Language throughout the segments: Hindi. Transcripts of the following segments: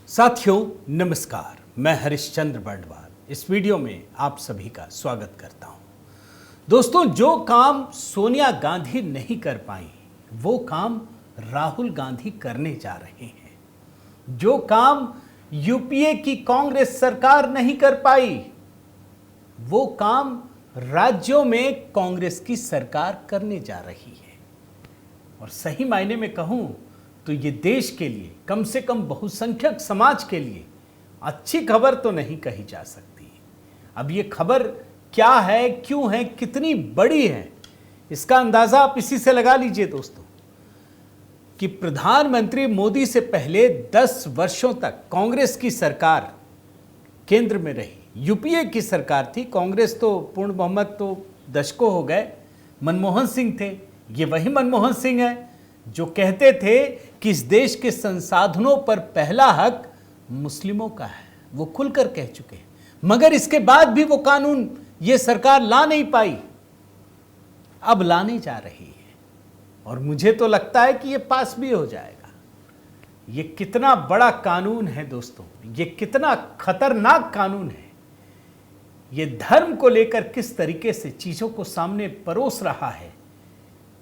साथियों नमस्कार, मैं हरिश्चंद्र बंडवाल इस वीडियो में आप सभी का स्वागत करता हूं। दोस्तों, जो काम सोनिया गांधी नहीं कर पाई वो काम राहुल गांधी करने जा रहे हैं। जो काम यूपीए की कांग्रेस सरकार नहीं कर पाई वो काम राज्यों में कांग्रेस की सरकार करने जा रही है। और सही मायने में कहूं तो ये देश के लिए, कम से कम बहुसंख्यक समाज के लिए अच्छी खबर तो नहीं कही जा सकती। अब ये खबर क्या है, क्यों है, कितनी बड़ी है, इसका अंदाजा आप इसी से लगा लीजिए दोस्तों कि प्रधानमंत्री मोदी से पहले 10 वर्षों तक कांग्रेस की सरकार केंद्र में रही। यूपीए की सरकार थी, कांग्रेस तो पूर्ण बहुमत तो दशकों हो गए। मनमोहन सिंह थे, ये वही मनमोहन सिंह है जो कहते थे कि इस देश के संसाधनों पर पहला हक मुस्लिमों का है। वो खुलकर कह चुके हैं, मगर इसके बाद भी वो कानून ये सरकार ला नहीं पाई। अब लाने जा रही है और मुझे तो लगता है कि ये पास भी हो जाएगा। ये कितना बड़ा कानून है दोस्तों, ये कितना खतरनाक कानून है। ये धर्म को लेकर किस तरीके से चीजों को सामने परोस रहा है,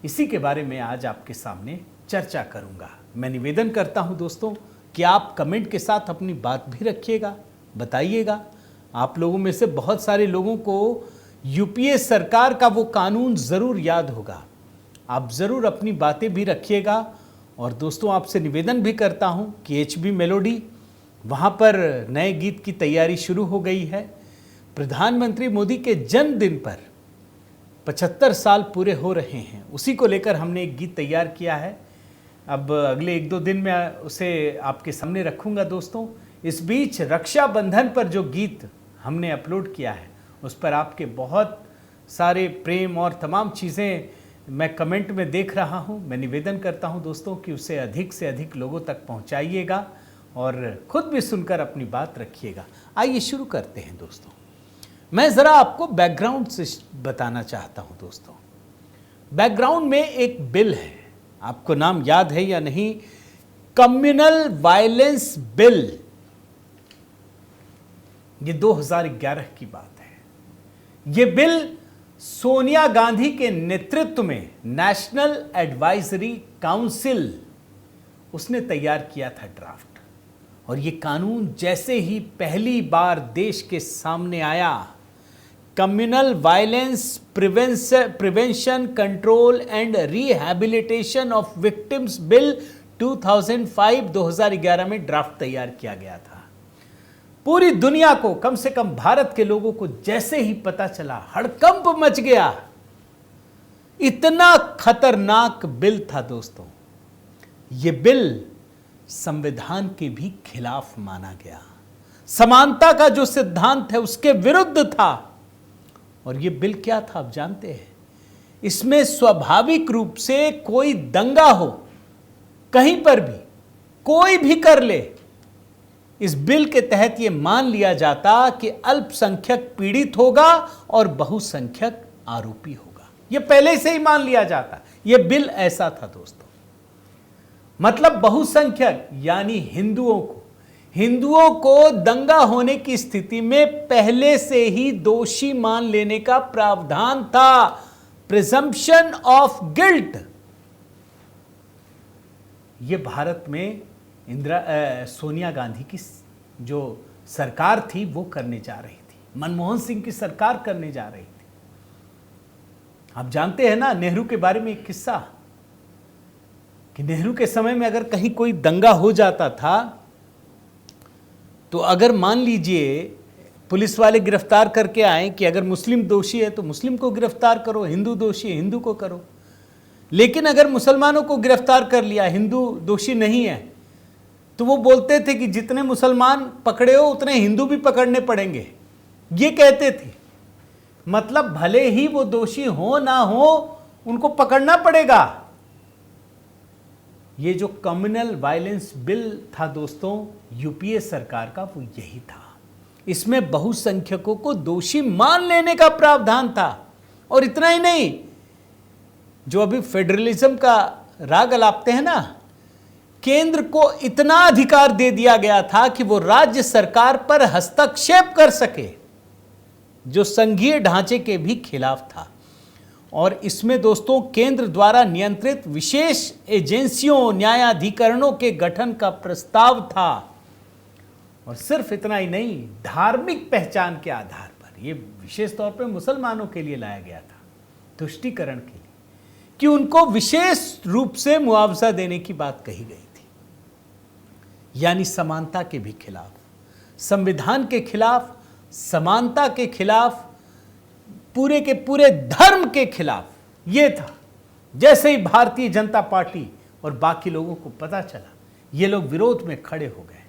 इसी के बारे में आज आपके सामने चर्चा करूंगा। मैं निवेदन करता हूं दोस्तों कि आप कमेंट के साथ अपनी बात भी रखिएगा, बताइएगा। आप लोगों में से बहुत सारे लोगों को यूपीए सरकार का वो कानून ज़रूर याद होगा। आप ज़रूर अपनी बातें भी रखिएगा। और दोस्तों, आपसे निवेदन भी करता हूं कि एचबी मेलोडी वहाँ पर नए गीत की तैयारी शुरू हो गई है। प्रधानमंत्री मोदी के जन्मदिन पर 75 साल पूरे हो रहे हैं, उसी को लेकर हमने एक गीत तैयार किया है। अब अगले 1-2 दिन में उसे आपके सामने रखूंगा दोस्तों। इस बीच रक्षाबंधन पर जो गीत हमने अपलोड किया है उस पर आपके बहुत सारे प्रेम और तमाम चीज़ें मैं कमेंट में देख रहा हूं। मैं निवेदन करता हूं दोस्तों कि उसे अधिक से अधिक लोगों तक पहुंचाइएगा और खुद भी सुनकर अपनी बात रखिएगा। आइए शुरू करते हैं दोस्तों। मैं ज़रा आपको बैकग्राउंड से बताना चाहता हूं दोस्तों। बैकग्राउंड में एक बिल है, आपको नाम याद है या नहीं, कम्युनल वायलेंस बिल। ये 2011 की बात है। ये बिल सोनिया गांधी के नेतृत्व में नेशनल एडवाइजरी काउंसिल उसने तैयार किया था ड्राफ्ट। और ये कानून जैसे ही पहली बार देश के सामने आया, communal violence prevention control and rehabilitation of victims bill 2005-2011 में ड्राफ्ट तैयार किया गया था। पूरी दुनिया को, कम से कम भारत के लोगों को जैसे ही पता चला, हड़कंप मच गया। इतना खतरनाक बिल था दोस्तों। यह बिल संविधान के भी खिलाफ माना गया, समानता का जो सिद्धांत है उसके विरुद्ध था। और यह बिल क्या था आप जानते हैं? इसमें स्वाभाविक रूप से कोई दंगा हो, कहीं पर भी कोई भी कर ले, इस बिल के तहत यह मान लिया जाता कि अल्पसंख्यक पीड़ित होगा और बहुसंख्यक आरोपी होगा। यह पहले से ही मान लिया जाता। यह बिल ऐसा था दोस्तों। मतलब बहुसंख्यक यानी हिंदुओं को दंगा होने की स्थिति में पहले से ही दोषी मान लेने का प्रावधान था, प्रिजम्पशन ऑफ गिल्ट। यह भारत में सोनिया गांधी की जो सरकार थी वो करने जा रही थी, मनमोहन सिंह की सरकार करने जा रही थी। आप जानते हैं ना नेहरू के बारे में एक किस्सा, कि नेहरू के समय में अगर कहीं कोई दंगा हो जाता था तो अगर मान लीजिए पुलिस वाले गिरफ्तार करके आए कि अगर मुस्लिम दोषी है तो मुस्लिम को गिरफ्तार करो, हिंदू दोषी है हिंदू को करो। लेकिन अगर मुसलमानों को गिरफ्तार कर लिया, हिंदू दोषी नहीं है, तो वो बोलते थे कि जितने मुसलमान पकड़े हो उतने हिंदू भी पकड़ने पड़ेंगे, ये कहते थे। मतलब भले ही वो दोषी हो ना हो, उनको पकड़ना पड़ेगा। ये जो कम्युनल वायलेंस बिल था दोस्तों यूपीए सरकार का, वो यही था। इसमें बहुसंख्यकों को दोषी मान लेने का प्रावधान था। और इतना ही नहीं, जो अभी फेडरलिज्म का राग अलापते हैं ना, केंद्र को इतना अधिकार दे दिया गया था कि वो राज्य सरकार पर हस्तक्षेप कर सके, जो संघीय ढांचे के भी खिलाफ था। और इसमें दोस्तों केंद्र द्वारा नियंत्रित विशेष एजेंसियों, न्यायाधिकरणों के गठन का प्रस्ताव था। और सिर्फ इतना ही नहीं, धार्मिक पहचान के आधार पर यह विशेष तौर पर मुसलमानों के लिए लाया गया था, तुष्टीकरण के लिए, कि उनको विशेष रूप से मुआवजा देने की बात कही गई थी। यानी समानता के भी खिलाफ, संविधान के खिलाफ, समानता के खिलाफ, पूरे के पूरे धर्म के खिलाफ यह था। जैसे ही भारतीय जनता पार्टी और बाकी लोगों को पता चला, ये लोग विरोध में खड़े हो गए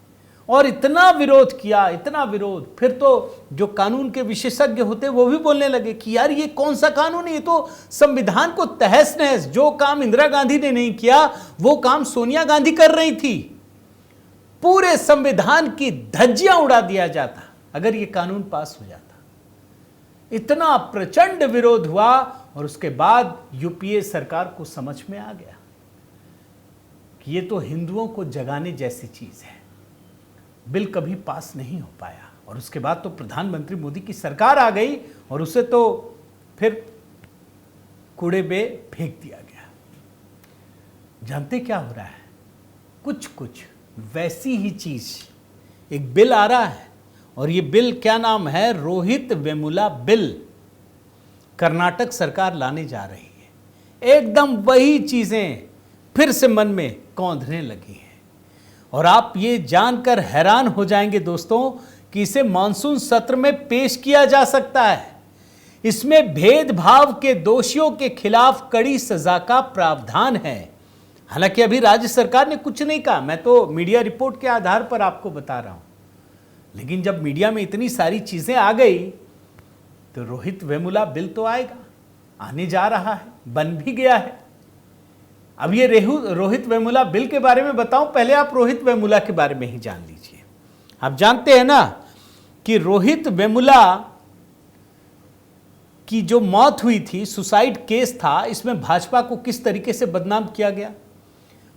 और इतना विरोध किया, इतना विरोध। फिर तो जो कानून के विशेषज्ञ होते वो भी बोलने लगे कि यार ये कौन सा कानून है, ये तो संविधान को तहस नहस, जो काम इंदिरा गांधी ने नहीं किया वो काम सोनिया गांधी कर रही थी। पूरे संविधान की धज्जियां उड़ा दिया जाता अगर ये कानून पास हो जाता। इतना प्रचंड विरोध हुआ और उसके बाद यूपीए सरकार को समझ में आ गया कि ये तो हिंदुओं को जगाने जैसी चीज है। बिल कभी पास नहीं हो पाया और उसके बाद तो प्रधानमंत्री मोदी की सरकार आ गई और उसे तो फिर कूड़े में फेंक दिया गया। जानते क्या हो रहा है? कुछ कुछ वैसी ही चीज, एक बिल आ रहा है और ये बिल क्या नाम है? रोहित वेमुला बिल कर्नाटक सरकार लाने जा रही है। एकदम वही चीजें फिर से मन में कौंधने लगी हैं और आप ये जानकर हैरान हो जाएंगे दोस्तों कि इसे मानसून सत्र में पेश किया जा सकता है। इसमें भेदभाव के दोषियों के खिलाफ कड़ी सजा का प्रावधान है। हालांकि अभी राज्य सरकार ने कुछ नहीं कहा, मैं तो मीडिया रिपोर्ट के आधार पर आपको बता रहा हूं, लेकिन जब मीडिया में इतनी सारी चीजें आ गई तो रोहित वेमुला बिल तो आएगा, आने जा रहा है, बन भी गया है। अब ये रोहित वेमुला बिल के बारे में बताऊं, पहले आप रोहित वेमुला के बारे में ही जान लीजिए। आप जानते हैं ना कि रोहित वेमुला की जो मौत हुई थी, सुसाइड केस था, इसमें भाजपा को किस तरीके से बदनाम किया गया।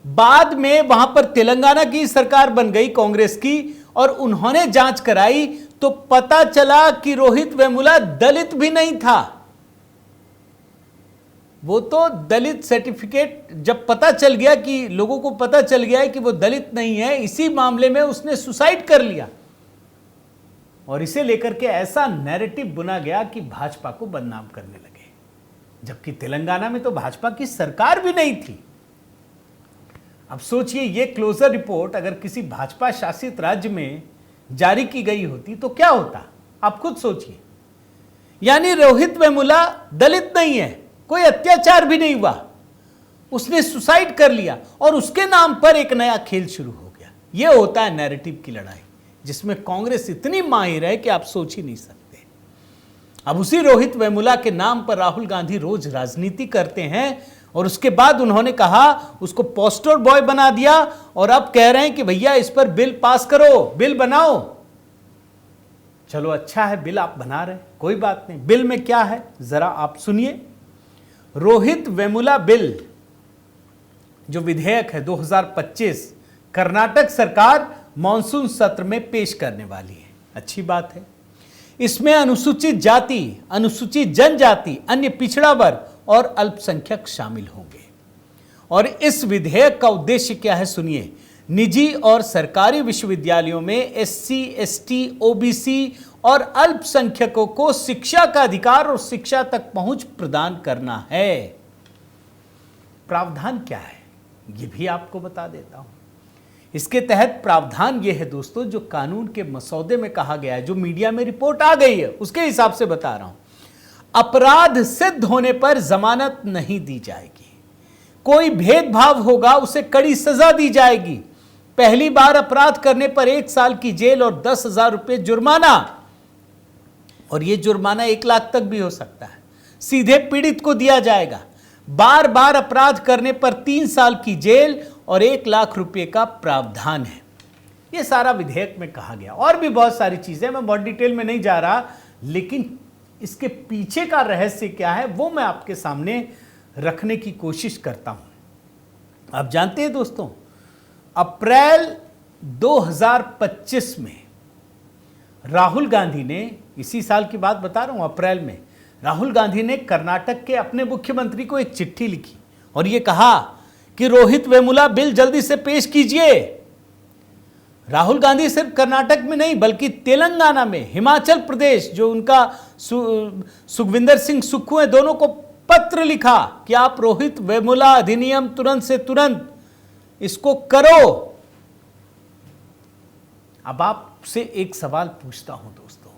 बाद में वहां पर तेलंगाना की सरकार बन गई कांग्रेस की और उन्होंने जांच कराई तो पता चला कि रोहित वेमुला दलित भी नहीं था। वो तो दलित सर्टिफिकेट, जब पता चल गया कि लोगों को पता चल गया है कि वो दलित नहीं है, इसी मामले में उसने सुसाइड कर लिया और इसे लेकर के ऐसा नैरेटिव बुना गया कि भाजपा को बदनाम करने लगे, जबकि तेलंगाना में तो भाजपा की सरकार भी नहीं थी। अब सोचिए, ये क्लोजर रिपोर्ट अगर किसी भाजपा शासित राज्य में जारी की गई होती तो क्या होता, आप खुद सोचिए। यानी रोहित वेमुला दलित नहीं है, कोई अत्याचार भी नहीं हुआ, उसने सुसाइड कर लिया और उसके नाम पर एक नया खेल शुरू हो गया। यह होता है नैरेटिव की लड़ाई, जिसमें कांग्रेस इतनी माहिर है कि आप सोच ही नहीं सकते। अब उसी रोहित वेमुला के नाम पर राहुल गांधी रोज राजनीति करते हैं और उसके बाद उन्होंने कहा, उसको पोस्टर बॉय बना दिया और अब कह रहे हैं कि भैया इस पर बिल पास करो, बिल बनाओ। चलो अच्छा है, बिल आप बना रहे, कोई बात नहीं। बिल में क्या है जरा आप सुनिए। रोहित वेमुला बिल जो विधेयक है 2025 कर्नाटक सरकार मॉनसून सत्र में पेश करने वाली है। अच्छी बात है। इसमें अनुसूचित जाति, अनुसूचित जनजाति, अन्य पिछड़ा वर्ग और अल्पसंख्यक शामिल होंगे। और इस विधेयक का उद्देश्य क्या है सुनिए। निजी और सरकारी विश्वविद्यालयों में एससी, एसटी, ओबीसी और अल्पसंख्यकों को शिक्षा का अधिकार और शिक्षा तक पहुंच प्रदान करना है। प्रावधान क्या है ये भी आपको बता देता हूं। इसके तहत प्रावधान यह है दोस्तों, जो कानून के मसौदे में कहा गया है, जो मीडिया में रिपोर्ट आ गई है उसके हिसाब से बता रहा हूं। अपराध सिद्ध होने पर जमानत नहीं दी जाएगी। कोई भेदभाव होगा उसे कड़ी सजा दी जाएगी। पहली बार अपराध करने पर 1 साल की जेल और 10,000 रुपए जुर्माना, और यह जुर्माना 1 लाख तक भी हो सकता है, सीधे पीड़ित को दिया जाएगा। बार बार अपराध करने पर 3 साल की जेल और 1 लाख रुपए का प्रावधान है। यह सारा विधेयक में कहा गया। और भी बहुत सारी चीजें, मैं बहुत डिटेल में नहीं जा रहा, लेकिन इसके पीछे का रहस्य क्या है वो मैं आपके सामने रखने की कोशिश करता हूं। आप जानते हैं दोस्तों, अप्रैल 2025 में राहुल गांधी ने, इसी साल की बात बता रहा हूं, अप्रैल में राहुल गांधी ने कर्नाटक के अपने मुख्यमंत्री को एक चिट्ठी लिखी और यह कहा कि रोहित वेमुला बिल जल्दी से पेश कीजिए। राहुल गांधी सिर्फ कर्नाटक में नहीं बल्कि तेलंगाना में, हिमाचल प्रदेश, जो उनका सुखविंदर सिंह सुक्खू है, दोनों को पत्र लिखा कि आप रोहित वेमुला अधिनियम तुरंत से तुरंत इसको करो। अब आपसे एक सवाल पूछता हूं दोस्तों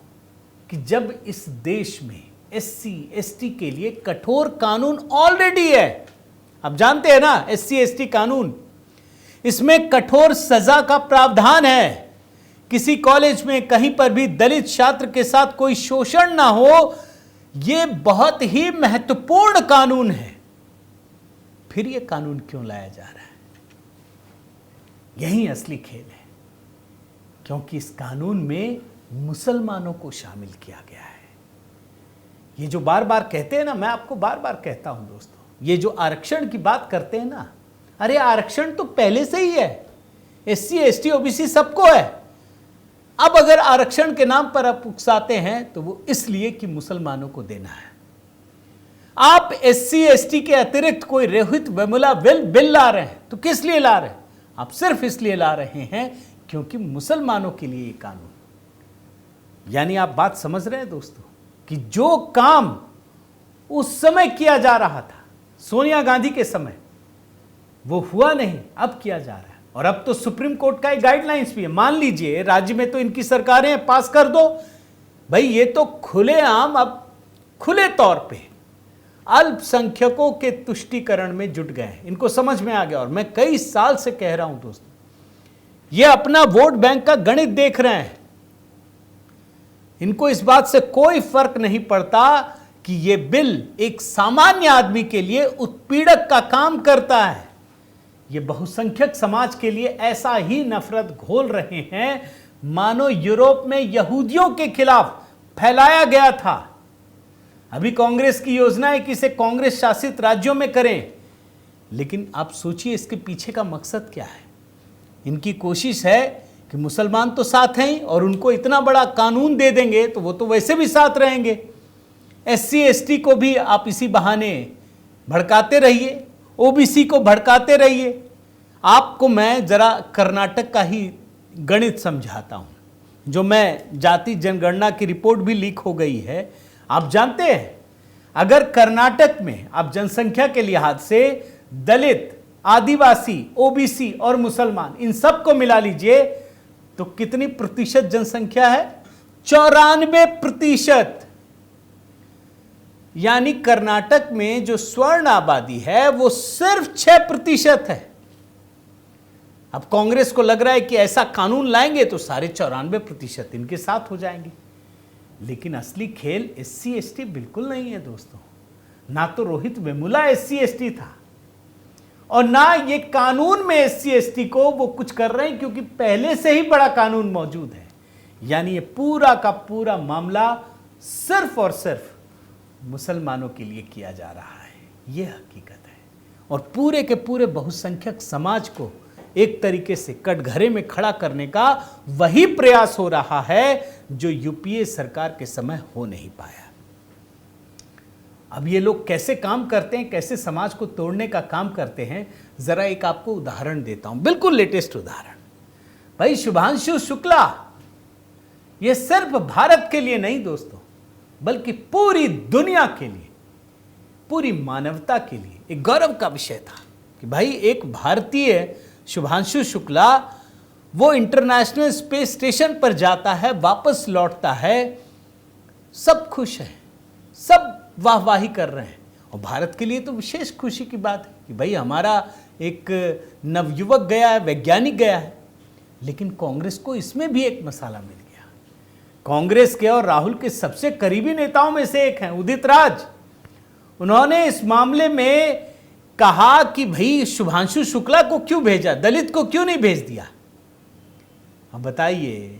कि जब इस देश में एससी एसटी के लिए कठोर कानून ऑलरेडी है, आप जानते हैं ना एससी एसटी कानून, इसमें कठोर सजा का प्रावधान है, किसी कॉलेज में कहीं पर भी दलित छात्र के साथ कोई शोषण ना हो, यह बहुत ही महत्वपूर्ण कानून है, फिर यह कानून क्यों लाया जा रहा है? यही असली खेल है, क्योंकि इस कानून में मुसलमानों को शामिल किया गया है। ये जो बार बार कहते हैं ना, मैं आपको बार बार कहता हूं दोस्तों, ये जो आरक्षण की बात करते हैं ना, अरे आरक्षण तो पहले से ही है, एससी एसटी ओबीसी सबको है। अब अगर आरक्षण के नाम पर आप उकसाते हैं तो वो इसलिए कि मुसलमानों को देना है। आप एससी एसटी के अतिरिक्त कोई रोहित वेमुला बिल ला रहे हैं तो किस लिए ला रहे हैं? आप सिर्फ इसलिए ला रहे हैं क्योंकि मुसलमानों के लिए ये कानून, यानी आप बात समझ रहे हैं दोस्तों कि जो काम उस समय किया जा रहा था सोनिया गांधी के समय, वो हुआ नहीं, अब किया जा रहा है। और अब तो सुप्रीम कोर्ट का एक गाइडलाइंस भी है, मान लीजिए राज्य में तो इनकी सरकारें पास कर दो भाई, ये तो खुलेआम अब खुले तौर पे अल्पसंख्यकों के तुष्टीकरण में जुट गए हैं, इनको समझ में आ गया। और मैं कई साल से कह रहा हूं दोस्तों, ये अपना वोट बैंक का गणित देख रहे हैं, इनको इस बात से कोई फर्क नहीं पड़ता कि ये बिल एक सामान्य आदमी के लिए उत्पीड़क का काम करता है। ये बहुसंख्यक समाज के लिए ऐसा ही नफरत घोल रहे हैं मानो यूरोप में यहूदियों के खिलाफ फैलाया गया था। अभी कांग्रेस की योजना है कि इसे कांग्रेस शासित राज्यों में करें, लेकिन आप सोचिए इसके पीछे का मकसद क्या है। इनकी कोशिश है कि मुसलमान तो साथ हैं और उनको इतना बड़ा कानून दे देंगे तो वो तो वैसे भी साथ रहेंगे, एससी एसटी को भी आप इसी बहाने भड़काते रहिए, ओबीसी को भड़काते रहिए। आपको मैं जरा कर्नाटक का ही गणित समझाता हूं, जो मैं जाति जनगणना की रिपोर्ट भी लीक हो गई है। आप जानते हैं अगर कर्नाटक में आप जनसंख्या के लिहाज से दलित, आदिवासी, ओबीसी और मुसलमान इन सब को मिला लीजिए तो कितनी प्रतिशत जनसंख्या है? 94%। यानी कर्नाटक में जो स्वर्ण आबादी है वो सिर्फ 6% है। अब कांग्रेस को लग रहा है कि ऐसा कानून लाएंगे तो सारे 94% इनके साथ हो जाएंगे, लेकिन असली खेल एससी एसटी बिल्कुल नहीं है दोस्तों। ना तो रोहित वेमुला एससी एसटी था और ना ये कानून में एससी एसटी को वो कुछ कर रहे हैं, क्योंकि पहले से ही बड़ा कानून मौजूद है। यानी ये पूरा का पूरा मामला सिर्फ और सिर्फ मुसलमानों के लिए किया जा रहा है, ये हकीकत है। और पूरे के पूरे बहुसंख्यक समाज को एक तरीके से कटघरे में खड़ा करने का वही प्रयास हो रहा है जो यूपीए सरकार के समय हो नहीं पाया। अब ये लोग कैसे काम करते हैं, कैसे समाज को तोड़ने का काम करते हैं, जरा एक आपको उदाहरण देता हूं, बिल्कुल लेटेस्ट उदाहरण। भाई शुभांशु शुक्ला, ये सिर्फ भारत के लिए नहीं दोस्तों, बल्कि पूरी दुनिया के लिए, पूरी मानवता के लिए एक गौरव का विषय था कि भाई एक भारतीय शुभांशु शुक्ला वो इंटरनेशनल स्पेस स्टेशन पर जाता है, वापस लौटता है, सब खुश हैं, सब वाहवाही कर रहे हैं। और भारत के लिए तो विशेष खुशी की बात है कि भाई हमारा एक नवयुवक गया है, वैज्ञानिक गया है। लेकिन कांग्रेस को इसमें भी एक मसाला मिल गया। कांग्रेस के और राहुल के सबसे करीबी नेताओं में से एक हैं उदित राज। उन्होंने इस मामले में कहा कि भाई शुभांशु शुक्ला को क्यों भेजा, दलित को क्यों नहीं भेज दिया। अब बताइए,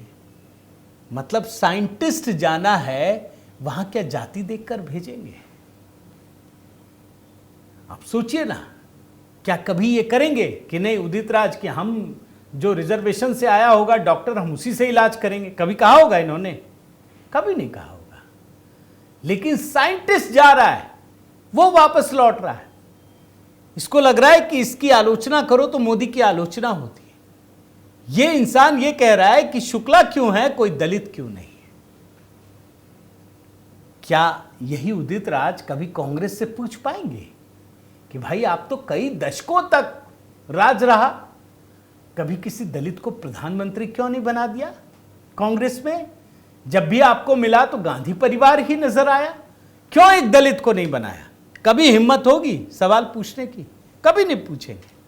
मतलब साइंटिस्ट जाना है, वहां क्या जाति देखकर भेजेंगे? आप सोचिए ना, क्या कभी ये करेंगे कि नहीं उदित राज कि हम जो रिजर्वेशन से आया होगा डॉक्टर हम उसी से इलाज करेंगे, कभी कहा होगा इन्होंने? कभी नहीं कहा होगा। लेकिन साइंटिस्ट जा रहा है, वो वापस लौट रहा है। इसको लग रहा है कि इसकी आलोचना करो तो मोदी की आलोचना होती है। ये इंसान ये कह रहा है कि शुक्ला क्यों है, कोई दलित क्यों नहीं है। क्या यही उदित राज कभी कांग्रेस से पूछ पाएंगे कि भाई आप तो कई दशकों तक राज रहा, कभी किसी दलित को प्रधानमंत्री क्यों नहीं बना दिया? कांग्रेस में जब भी आपको मिला तो गांधी परिवार ही नजर आया, क्यों एक दलित को नहीं बनाया? कभी हिम्मत होगी सवाल पूछने की? कभी नहीं पूछेंगे।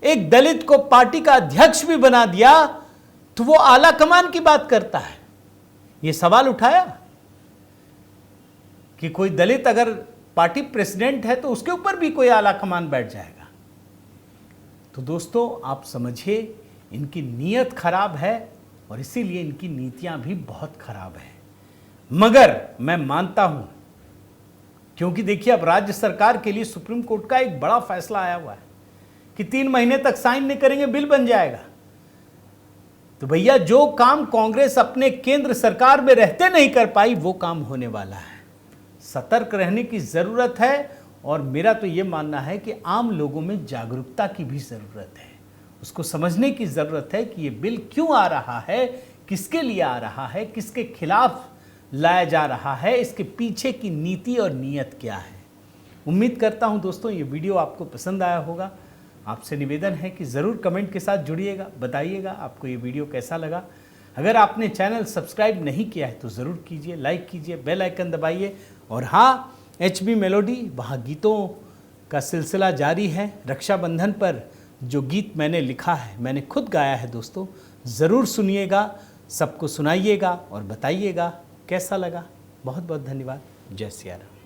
एक दलित को पार्टी का अध्यक्ष भी बना दिया तो वो आला कमान की बात करता है। ये सवाल उठाया कि कोई दलित अगर पार्टी प्रेसिडेंट है तो उसके ऊपर भी कोई आला कमान बैठ जाएगा। तो दोस्तों आप समझिए, इनकी नीयत खराब है और इसीलिए इनकी नीतियां भी बहुत खराब हैं। मगर मैं मानता हूं, क्योंकि देखिए अब राज्य सरकार के लिए सुप्रीम कोर्ट का एक बड़ा फैसला आया हुआ है कि 3 महीने तक साइन नहीं करेंगे बिल बन जाएगा। तो भैया जो काम कांग्रेस अपने केंद्र सरकार में रहते नहीं कर पाई वो काम होने वाला है। सतर्क रहने की जरूरत है और मेरा तो ये मानना है कि आम लोगों में जागरूकता की भी जरूरत है। उसको समझने की जरूरत है कि ये बिल क्यों आ रहा है, किसके लिए आ रहा है, किसके खिलाफ लाया जा रहा है, इसके पीछे की नीति और नीयत क्या है। उम्मीद करता हूं दोस्तों ये वीडियो आपको पसंद आया होगा। आपसे निवेदन है कि ज़रूर कमेंट के साथ जुड़िएगा, बताइएगा आपको ये वीडियो कैसा लगा। अगर आपने चैनल सब्सक्राइब नहीं किया है तो ज़रूर कीजिए, लाइक कीजिए, बेल आइकन दबाइए। और हाँ, HB मेलोडी वहाँ गीतों का सिलसिला जारी है। रक्षाबंधन पर जो गीत मैंने लिखा है, मैंने खुद गाया है दोस्तों, ज़रूर सुनिएगा, सबको सुनाइएगा और बताइएगा कैसा लगा। बहुत बहुत धन्यवाद। जय सिया राम।